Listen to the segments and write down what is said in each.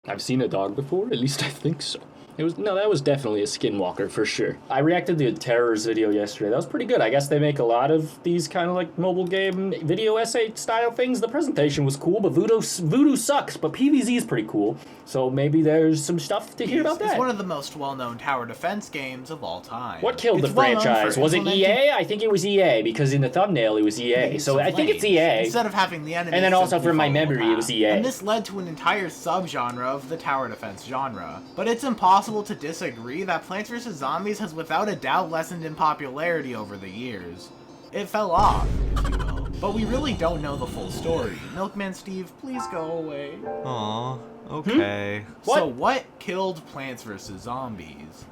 I've seen a dog before, at least I think so. That was definitely a skinwalker for sure. I reacted to the Terrors video yesterday. That was pretty good. I guess they make a lot of these kind of like mobile game video essay style things. The presentation was cool, but Voodoo sucks, but PvZ is pretty cool. So maybe there's some stuff to hear about that. It's one of the most well-known tower defense games of all time. What killed the franchise? Was it EA? I think it was EA, because in the thumbnail it was EA. So I think it's EA. Instead of having the enemies. And then also from my memory it was EA. And this led to an entire subgenre of the tower defense genre. But it's impossible to disagree that Plants vs. Zombies has without a doubt lessened in popularity over the years. It fell off, if you will. But we really don't know the full story. Milkman Steve, please go away. Aw, okay. So what killed Plants vs. Zombies?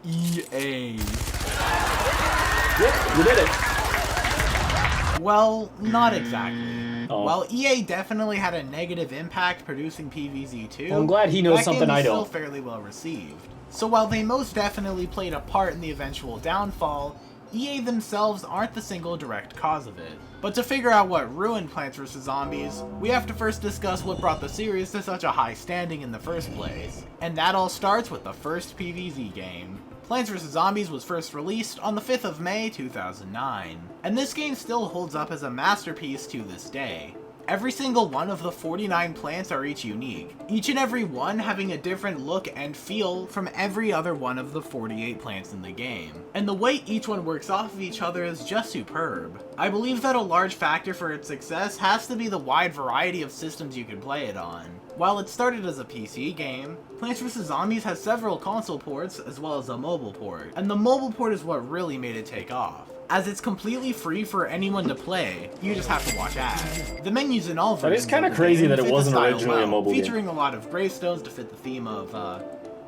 EA. Yep, you did it. Well, not exactly. Oh. While EA definitely had a negative impact producing PvZ2, well, I'm glad he knows something I don't. Still fairly well received. So while they most definitely played a part in the eventual downfall, EA themselves aren't the single direct cause of it. But to figure out what ruined Plants vs. Zombies, we have to first discuss what brought the series to such a high standing in the first place. And that all starts with the first PvZ game. Plants vs. Zombies was first released on the 5th of May 2009, and this game still holds up as a masterpiece to this day. Every single one of the 49 plants are each unique, each and every one having a different look and feel from every other one of the 48 plants in the game. And the way each one works off of each other is just superb. I believe that a large factor for its success has to be the wide variety of systems you can play it on. While it started as a PC game, Plants vs. Zombies has several console ports as well as a mobile port, and the mobile port is what really made it take off. As it's completely free for anyone to play, you just have to watch ads. The menus in all versions That is kind of crazy that it wasn't originally a mobile game. Featuring a lot of gravestones to fit the theme of,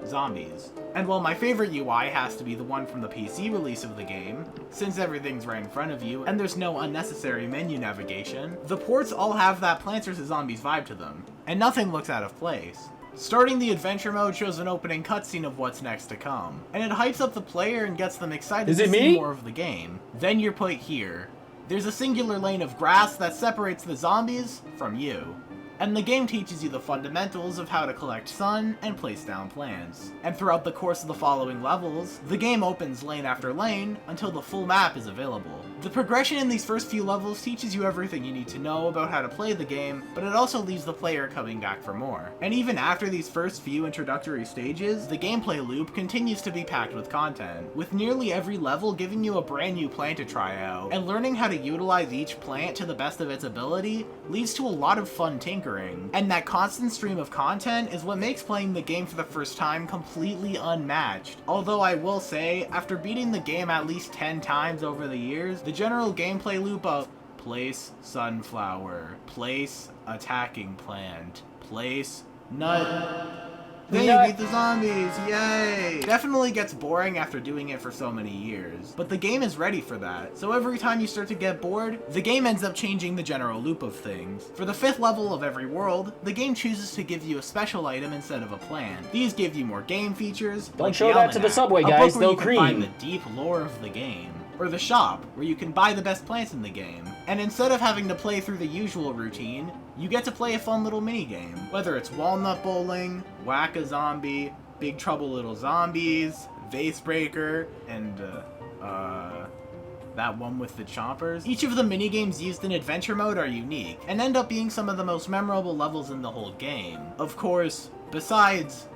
zombies. And while my favorite UI has to be the one from the PC release of the game, since everything's right in front of you and there's no unnecessary menu navigation, the ports all have that Plants vs. Zombies vibe to them, and nothing looks out of place. Starting the adventure mode shows an opening cutscene of what's next to come, and it hypes up the player and gets them excited to see more of the game. Then you're put here. There's a singular lane of grass that separates the zombies from you. And the game teaches you the fundamentals of how to collect sun and place down plants. And throughout the course of the following levels, the game opens lane after lane until the full map is available. The progression in these first few levels teaches you everything you need to know about how to play the game, but it also leaves the player coming back for more. And even after these first few introductory stages, the gameplay loop continues to be packed with content, with nearly every level giving you a brand new plant to try out, and learning how to utilize each plant to the best of its ability leads to a lot of fun tinkering. And that constant stream of content is what makes playing the game for the first time completely unmatched. Although I will say, after beating the game at least 10 times over the years, the general gameplay loop of place sunflower, place attacking plant, place nut, then you beat the zombies, yay! Definitely gets boring after doing it for so many years, but the game is ready for that, so every time you start to get bored, the game ends up changing the general loop of things. For the 5th level of every world, the game chooses to give you a special item instead of a plant. These give you more game features, Don't show that to the subway guys, they'll cream. Find the deep lore of the game. Or the shop, where you can buy the best plants in the game. And instead of having to play through the usual routine, you get to play a fun little minigame. Whether it's walnut bowling, whack-a-zombie, Big Trouble Little Zombies, Vase Breaker, and, that one with the chompers. Each of the minigames used in adventure mode are unique, and end up being some of the most memorable levels in the whole game. Of course, besides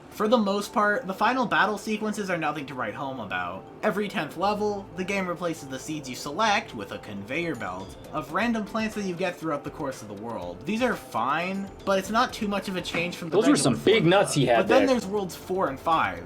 for the most part, the final battle sequences are nothing to write home about. Every 10th level, the game replaces the seeds you select with a conveyor belt of random plants that you get throughout the course of the world. These are fine, but it's not too much of a change from the Those were some big nuts he had But then there's Worlds 4 and 5.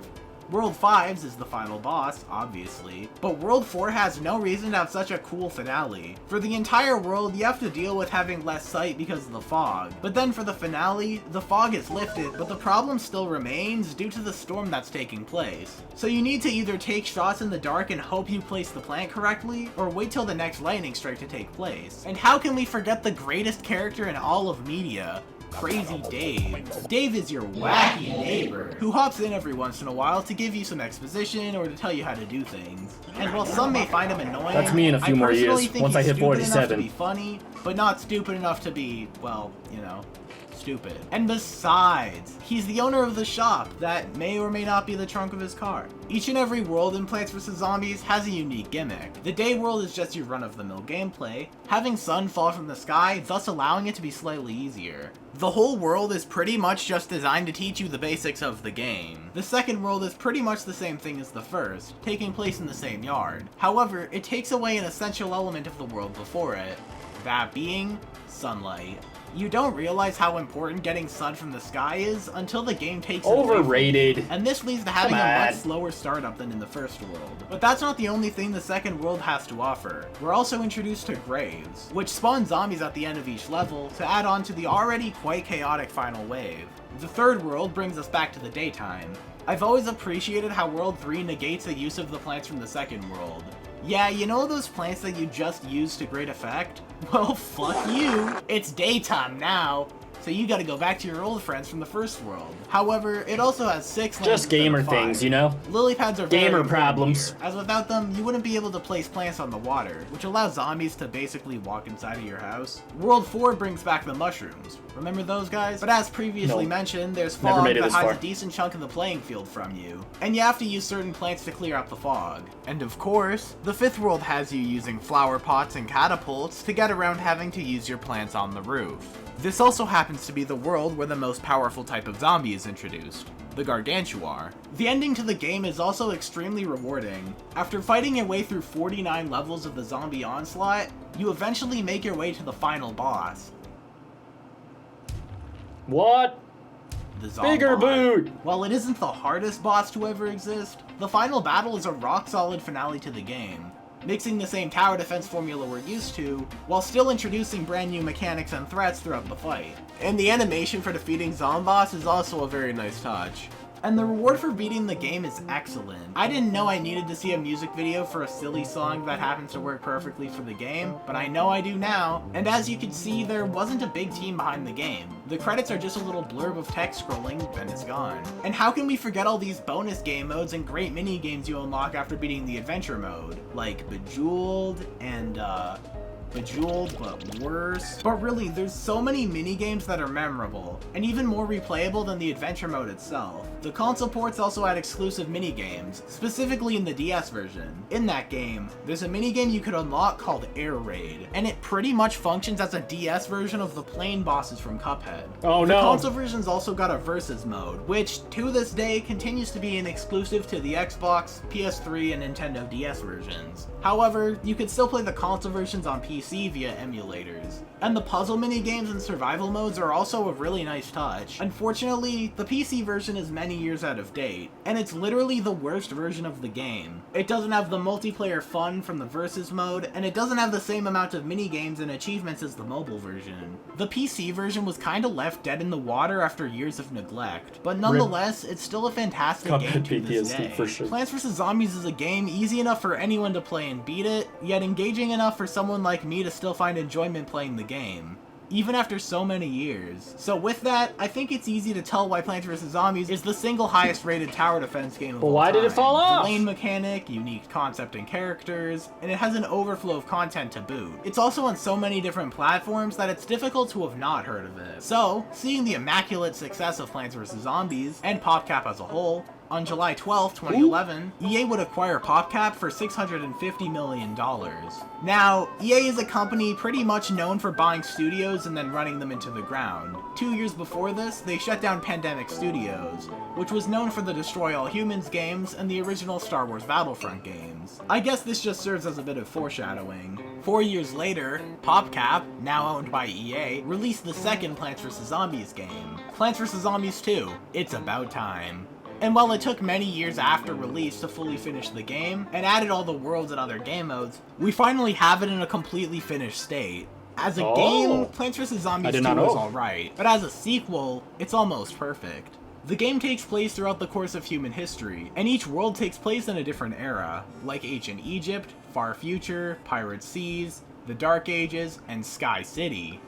World 5's is the final boss, obviously, but World 4 has no reason to have such a cool finale. For the entire world, you have to deal with having less sight because of the fog. But then for the finale, the fog is lifted, but the problem still remains due to the storm that's taking place. So you need to either take shots in the dark and hope you place the plant correctly, or wait till the next lightning strike to take place. And how can we forget the greatest character in all of media? Crazy Dave. Dave is your wacky neighbor, who hops in every once in a while to give you some exposition or to tell you how to do things. And while some may find him annoying, That's me in a few more years, once I hit 47. To be funny, but not stupid enough to be, well, you know, stupid. And besides, he's the owner of the shop that may or may not be the trunk of his car. Each and every world in Plants vs. Zombies has a unique gimmick. The day world is just your run-of-the-mill gameplay, having sun fall from the sky, thus allowing it to be slightly easier. The whole world is pretty much just designed to teach you the basics of the game. The second world is pretty much the same thing as the first, taking place in the same yard. However, it takes away an essential element of the world before it, that being sunlight. You don't realize how important getting sun from the sky is until the game takes it away from you. Overrated. And this leads to having a much slower startup than in the first world. But that's not the only thing the second world has to offer. We're also introduced to graves, which spawn zombies at the end of each level to add on to the already quite chaotic final wave. The third world brings us back to the daytime. I've always appreciated how World 3 negates the use of the plants from the second world. Yeah, you know those plants that you just used to great effect? Well, fuck you! It's daytime now, so you gotta go back to your old friends from the first world. However, it also has 6 lands Just gamer instead of 5. things, you know? Lily pads are Gamer very important problems. here, as without them, you wouldn't be able to place plants on the water, which allows zombies to basically walk inside of your house. World 4 brings back the mushrooms. Remember those guys? But as previously No. mentioned, there's Never fog made it that this hides far. a decent chunk of the playing field from you, and you have to use certain plants to clear out the fog. And of course, the fifth world has you using flower pots and catapults to get around having to use your plants on the roof. This also happens to be the world where the most powerful type of zombie is introduced, the Gargantuar. The ending to the game is also extremely rewarding. After fighting your way through 49 levels of the zombie onslaught, you eventually make your way to the final boss, What? the Bigger Zombot. boot! While it isn't the hardest boss to ever exist, the final battle is a rock-solid finale to the game, mixing the same tower defense formula we're used to, while still introducing brand new mechanics and threats throughout the fight. And the animation for defeating Zomboss is also a very nice touch. And the reward for beating the game is excellent. I didn't know I needed to see a music video for a silly song that happens to work perfectly for the game, but I know I do now, and as you can see, there wasn't a big team behind the game. The credits are just a little blurb of text scrolling, then it's gone. And how can we forget all these bonus game modes and great mini games you unlock after beating the adventure mode? Like Bejeweled and Bejeweled, but worse. But really, there's so many mini-games that are memorable, and even more replayable than the adventure mode itself. The console ports also add exclusive mini-games, specifically in the DS version. In that game, there's a mini-game you could unlock called Air Raid, and it pretty much functions as a DS version of the plane bosses from Cuphead. Oh The no! console version's also got a versus mode, which, to this day, continues to be an exclusive to the Xbox, PS3, and Nintendo DS versions. However, you can still play the console versions on PC via emulators. And the puzzle mini-games and survival modes are also a really nice touch. Unfortunately, the PC version is many years out of date, and it's literally the worst version of the game. It doesn't have the multiplayer fun from the versus mode, and it doesn't have the same amount of mini-games and achievements as the mobile version. The PC version was kinda left dead in the water after years of neglect, but nonetheless, it's still a fantastic game to this PTSD day. for sure. Plants vs. Zombies is a game easy enough for anyone to play and beat it, yet engaging enough for someone like me to still find enjoyment playing the game, even after so many years. So with that, I think it's easy to tell why Plants vs. Zombies is the single highest rated tower defense game of all why time. did it fall off? The lane mechanic, unique concept and characters, and it has an overflow of content to boot. It's also on so many different platforms that it's difficult to have not heard of it. So, seeing the immaculate success of Plants vs. Zombies, and PopCap as a whole, on July 12, 2011, EA would acquire PopCap for $650 million. Now, EA is a company pretty much known for buying studios and then running them into the ground. 2 years before this, they shut down Pandemic Studios, which was known for the Destroy All Humans games and the original Star Wars Battlefront games. I guess this just serves as a bit of foreshadowing. 4 years later, PopCap, now owned by EA, released the second Plants vs. Zombies game, Plants vs. Zombies 2, It's About Time. And while it took many years after release to fully finish the game, and added all the worlds and other game modes, we finally have it in a completely finished state. As a game, Plants vs. Zombies 2 is alright, but as a sequel, it's almost perfect. The game takes place throughout the course of human history, and each world takes place in a different era, like Ancient Egypt, Far Future, Pirate Seas, the Dark Ages, and Sky City.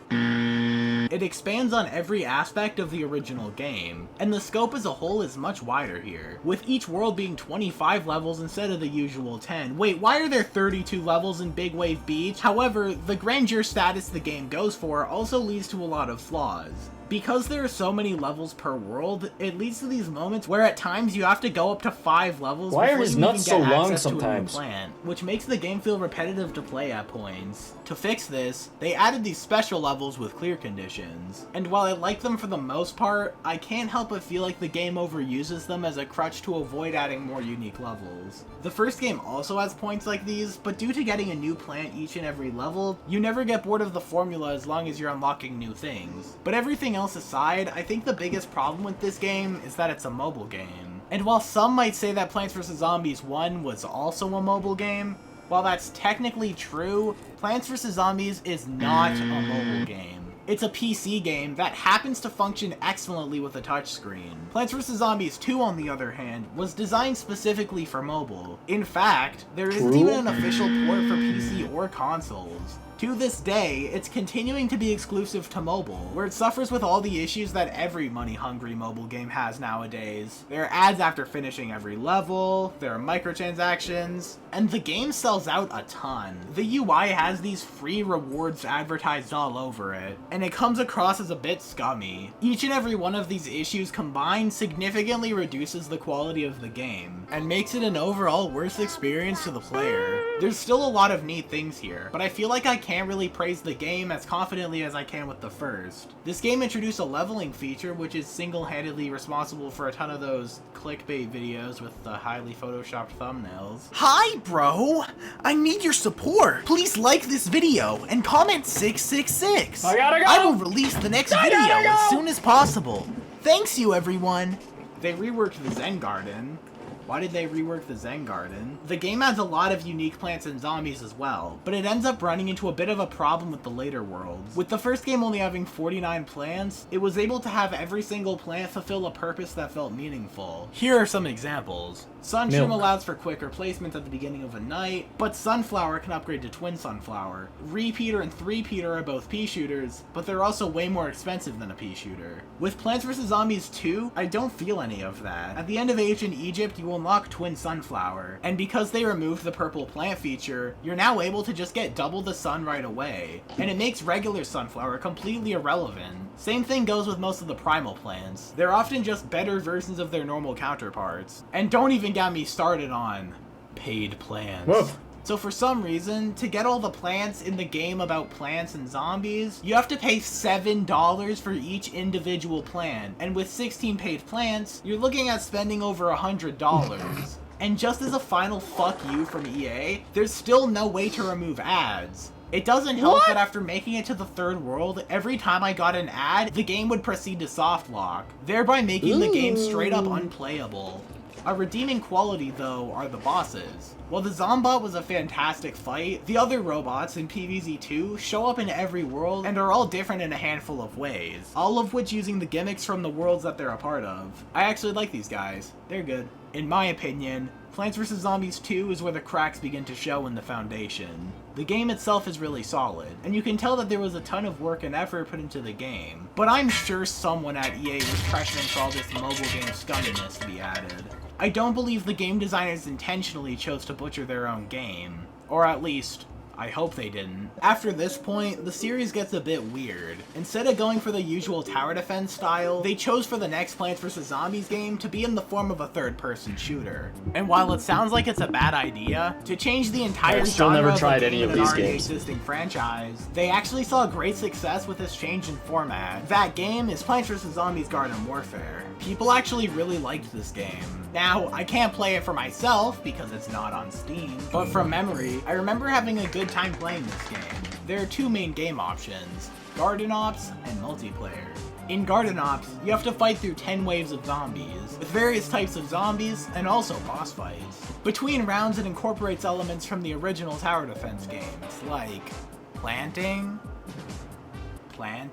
It expands on every aspect of the original game, and the scope as a whole is much wider here, with each world being 25 levels instead of the usual 10. Wait, why are there 32 levels in Big Wave Beach? However, the grandeur status the game goes for also leads to a lot of flaws. Because there are so many levels per world, it leads to these moments where at times you have to go up to 5 levels Why are before his you even nuts get so long access to a new sometimes? plant, which makes the game feel repetitive to play at points. To fix this, they added these special levels with clear conditions, and while I like them for the most part, I can't help but feel like the game overuses them as a crutch to avoid adding more unique levels. The first game also has points like these, but due to getting a new plant each and every level, you never get bored of the formula as long as you're unlocking new things. But everything else aside, I think the biggest problem with this game is that it's a mobile game. And while some might say that Plants vs. Zombies 1 was also a mobile game, while that's technically true, Plants vs. Zombies is not a mobile game. It's a PC game that happens to function excellently with a touchscreen. Plants vs. Zombies 2, on the other hand, was designed specifically for mobile. In fact, there isn't even an official port for PC or consoles. To this day, it's continuing to be exclusive to mobile, where it suffers with all the issues that every money-hungry mobile game has nowadays. There are ads after finishing every level, there are microtransactions, and the game sells out a ton. The UI has these free rewards advertised all over it, and it comes across as a bit scummy. Each and every one of these issues combined significantly reduces the quality of the game, and makes it an overall worse experience to the player. There's still a lot of neat things here, but I feel like I can't really praise the game as confidently as I can with the first. This game introduced a leveling feature which is single-handedly responsible for a ton of those clickbait videos with the highly photoshopped thumbnails. Hi, bro! I need your support! Please like this video and comment 666! I gotta go! I will release the next video as soon as possible. Thanks you, everyone! They reworked the Zen Garden. Why did they rework the Zen Garden? The game adds a lot of unique plants and zombies as well, but it ends up running into a bit of a problem with the later worlds. With the first game only having 49 plants, it was able to have every single plant fulfill a purpose that felt meaningful. Here are some examples. Sunshroom allows for quicker placements at the beginning of a night, but Sunflower can upgrade to Twin Sunflower. Repeater and Three-Peater are both pea shooters, but they're also way more expensive than a pea shooter. With Plants vs. Zombies 2, I don't feel any of that. At the end of Ancient Egypt, you will unlock Twin Sunflower, and because they removed the purple plant feature, you're now able to just get double the sun right away, and it makes regular Sunflower completely irrelevant. Same thing goes with most of the primal plants. They're often just better versions of their normal counterparts. And don't even get me started on paid plants. Whoa. So for some reason, to get all the plants in the game about plants and zombies, you have to pay $7 for each individual plant. And with 16 paid plants, you're looking at spending over $100. And just as a final fuck you from EA, there's still no way to remove ads. It doesn't help that after making it to the third world, every time I got an ad, the game would proceed to softlock, thereby making the game straight up unplayable. A redeeming quality, though, are the bosses. While the Zombot was a fantastic fight, the other robots in PvZ2 show up in every world and are all different in a handful of ways, all of which using the gimmicks from the worlds that they're a part of. I actually like these guys. They're good. In my opinion, Plants vs. Zombies 2 is where the cracks begin to show in the foundation. The game itself is really solid, and you can tell that there was a ton of work and effort put into the game, but I'm sure someone at EA was pressuring for all this mobile game scumminess to be added. I don't believe the game designers intentionally chose to butcher their own game, or at least, I hope they didn't. After this point, the series gets a bit weird. Instead of going for the usual tower defense style, they chose for the next Plants vs. Zombies game to be in the form of a third-person shooter. And while it sounds like it's a bad idea, to change the entire I've still genre never of a tried game any of in an these already games. existing franchise, they actually saw great success with this change in format. That game is Plants vs. Zombies Garden Warfare. People actually really liked this game. Now, I can't play it for myself because it's not on Steam, but from memory, I remember having a good time playing this game. There are two main game options, Garden Ops and multiplayer. In Garden Ops, you have to fight through 10 waves of zombies, with various types of zombies and also boss fights. Between rounds, it incorporates elements from the original tower defense games, like planting,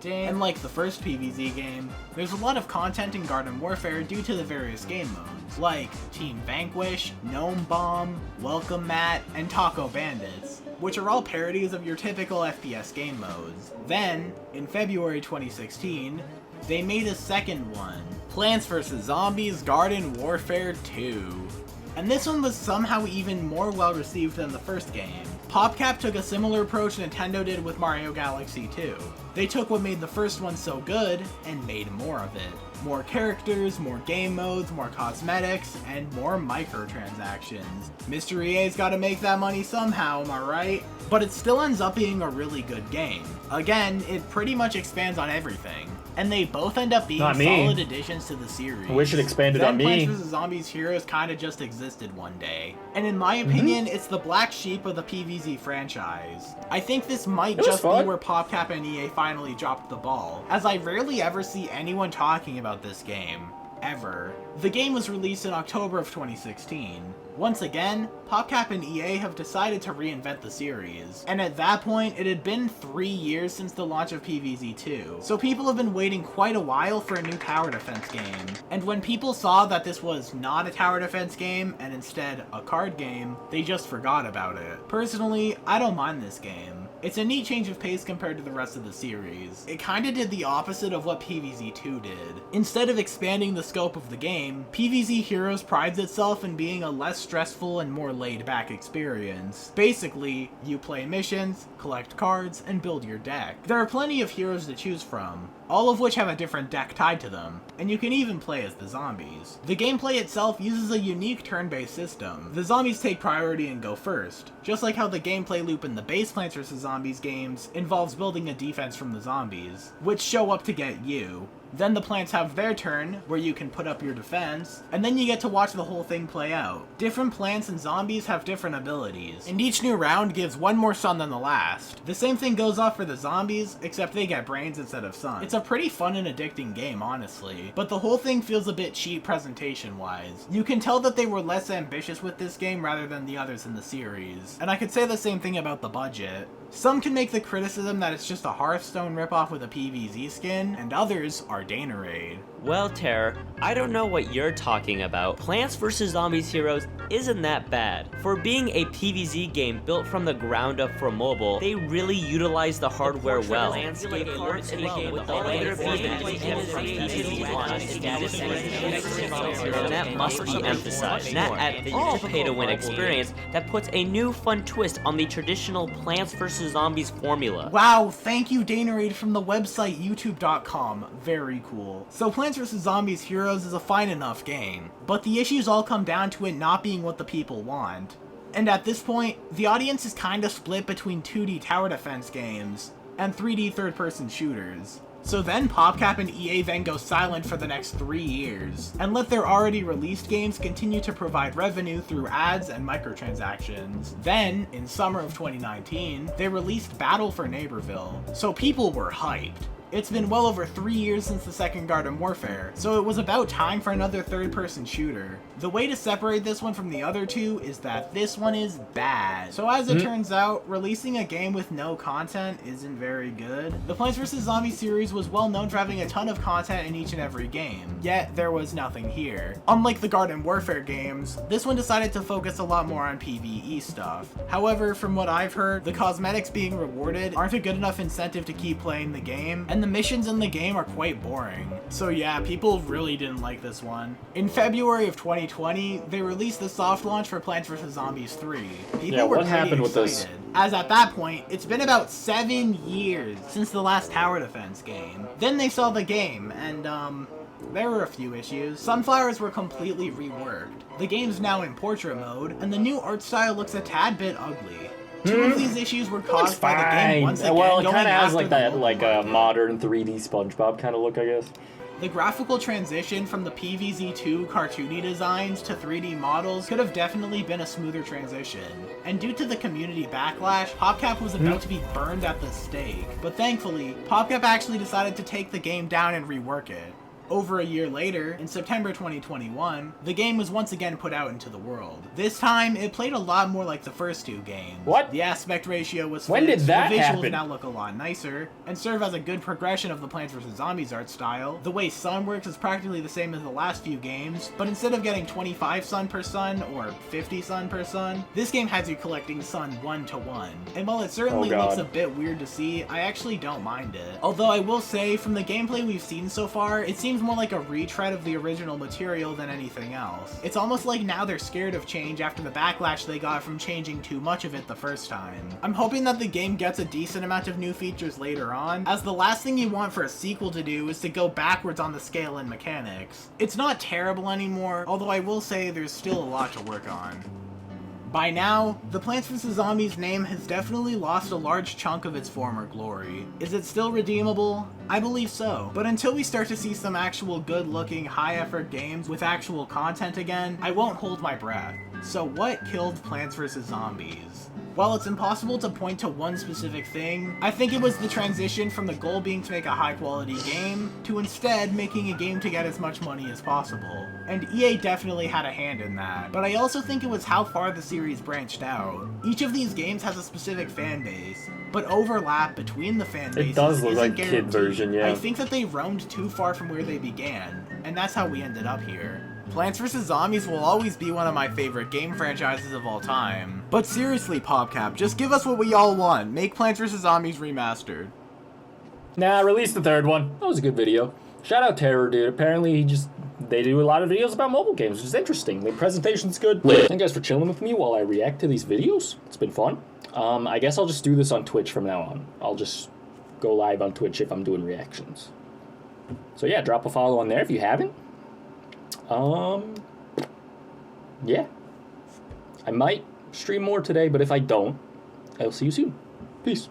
and like the first PvZ game, there's a lot of content in Garden Warfare due to the various game modes, like Team Vanquish, Gnome Bomb, Welcome Mat, and Taco Bandits. which are all parodies of your typical FPS game modes. Then, in February 2016, they made a second one, Plants vs. Zombies Garden Warfare 2. And this one was somehow even more well received than the first game. PopCap took a similar approach Nintendo did with Mario Galaxy 2. They took what made the first one so good and made more of it. More characters, more game modes, more cosmetics, and more microtransactions. Mr. EA's gotta make that money somehow, am I right? But it still ends up being a really good game. Again, it pretty much expands on everything. And they both end up being solid additions to the series. I wish it expanded on me. Plants vs. Zombies Heroes kinda just existed one day. And in my opinion, it's the black sheep of the PvZ franchise. I think this might just be where PopCap and EA finally dropped the ball, as I rarely ever see anyone talking about this game. Ever. The game was released in October of 2016. Once again, PopCap and EA have decided to reinvent the series, and at that point, it had been 3 years since the launch of PvZ 2, so people have been waiting quite a while for a new tower defense game. And when people saw that this was not a tower defense game, and instead a card game, they just forgot about it. Personally, I don't mind this game. It's a neat change of pace compared to the rest of the series. It kinda did the opposite of what PvZ 2 did. Instead of expanding the scope of the game, PvZ Heroes prides itself in being a less stressful and more laid-back experience. Basically, you play missions, collect cards, and build your deck. There are plenty of heroes to choose from, all of which have a different deck tied to them, and you can even play as the zombies. The gameplay itself uses a unique turn-based system. The zombies take priority and go first, just like how the gameplay loop in the base Plants vs. Zombies games involves building a defense from the zombies, which show up to get you. Then the plants have their turn, where you can put up your defense, and then you get to watch the whole thing play out. Different plants and zombies have different abilities, and each new round gives one more sun than the last. The same thing goes off for the zombies, except they get brains instead of sun. It's a pretty fun and addicting game, honestly, but the whole thing feels a bit cheap presentation-wise. You can tell that they were less ambitious with this game rather than the others in the series, and I could say the same thing about the budget. Some can make the criticism that it's just a Hearthstone ripoff with a PvZ skin, and others are Danerade. Well, Terror, I don't know what you're talking about. Plants vs. Zombies Heroes isn't that bad. For being a PvZ game built from the ground up for mobile, they really utilized the hardware well. Landscape works well with the later and that must be emphasized. Not at all pay-to-win experience that puts a new fun twist on the traditional Plants vs. Zombies formula. Wow, thank you Danerade from the website youtube.com. Very cool. So Plants vs. Zombies Heroes is a fine enough game, but the issues all come down to it not being what the people want. And at this point, the audience is kinda split between 2D tower defense games and 3D third-person shooters. So then PopCap and EA then go silent for the next 3 years, and let their already released games continue to provide revenue through ads and microtransactions. Then, in summer of 2019, they released Battle for Naberville, so people were hyped. It's been well over 3 years since the second Garden Warfare, so it was about time for another third-person shooter. The way to separate this one from the other two is that this one is bad. So as it turns out, releasing a game with no content isn't very good. The Plants vs. Zombies series was well known for having a ton of content in each and every game, yet there was nothing here. Unlike the Garden Warfare games, this one decided to focus a lot more on PvE stuff. However, from what I've heard, the cosmetics being rewarded aren't a good enough incentive to keep playing the game, and the missions in the game are quite boring. So yeah, people really didn't like this one. In February of 2020, they released the soft launch for Plants vs. Zombies 3. People were what happened with this? As at that point, it's been about 7 years since the last tower defense game. Then they saw the game, and there were a few issues. Sunflowers were completely reworked. The game's now in portrait mode, and the new art style looks a tad bit ugly. Two of these issues were caused by the game once again well, it going kind of has after like the that, mobile like a market. modern 3D SpongeBob kind of look, I guess. The graphical transition from the PvZ 2 cartoony designs to 3D models could have definitely been a smoother transition. And due to the community backlash, PopCap was about to be burned at the stake. But thankfully, PopCap actually decided to take the game down and rework it. Over a year later, in September 2021, the game was once again put out into the world. This time, it played a lot more like the first two games. What? The aspect ratio was When fixed, did that the visuals happen? now look a lot nicer, and serve as a good progression of the Plants vs. Zombies art style. The way sun works is practically the same as the last few games, but instead of getting 25 sun per sun, or 50 sun per sun, this game has you collecting sun 1 to 1. And while it certainly Oh, God. looks a bit weird to see, I actually don't mind it. Although I will say, from the gameplay we've seen so far, it seems more like a retread of the original material than anything else. It's almost like now they're scared of change after the backlash they got from changing too much of it the first time. I'm hoping that the game gets a decent amount of new features later on, as the last thing you want for a sequel to do is to go backwards on the scale and mechanics. It's not terrible anymore, although I will say there's still a lot to work on. By now, the Plants vs. Zombies name has definitely lost a large chunk of its former glory. Is it still redeemable? I believe so. But until we start to see some actual good-looking, high-effort games with actual content again, I won't hold my breath. So what killed Plants vs. Zombies? While it's impossible to point to one specific thing, I think it was the transition from the goal being to make a high-quality game, to instead making a game to get as much money as possible. And EA definitely had a hand in that. But I also think it was how far the series branched out. Each of these games has a specific fan base, but overlap between the fan bases does look isn't like kid guaranteed. version, yeah. I think that they roamed too far from where they began, and that's how we ended up here. Plants vs. Zombies will always be one of my favorite game franchises of all time. But seriously, PopCap, just give us what we all want. Make Plants vs. Zombies remastered. Nah, release the third one. That was a good video. Shout out Terror, dude. Apparently they do a lot of videos about mobile games, which is interesting. The presentation's good. Thank you guys for chilling with me while I react to these videos. It's been fun. I guess I'll just do this on Twitch from now on. I'll just go live on Twitch if I'm doing reactions. So yeah, drop a follow on there if you haven't. Yeah. I might stream more today, but if I don't, I'll see you soon. Peace.